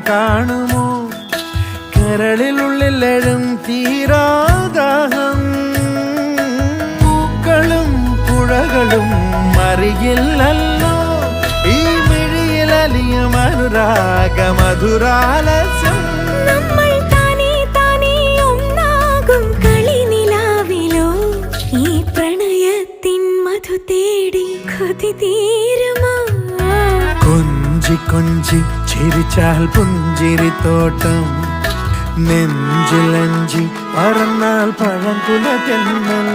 കാണുമോ കരളിലുള്ളിലെഴും തീരാദാഹം പൂക്കളും പുഴകളും അറിയില്ലല്ലോ ഈ മിഴിയിലലിയും അനുരാഗ മധുരാലസ്യം കൊഞ്ചി കൊഞ്ചി ചിരിച്ചാൽ പുഞ്ചിരിത്തോട്ടം നെഞ്ചിലഞ്ചി പറന്നാൽ പഴംകുല തെന്നൽ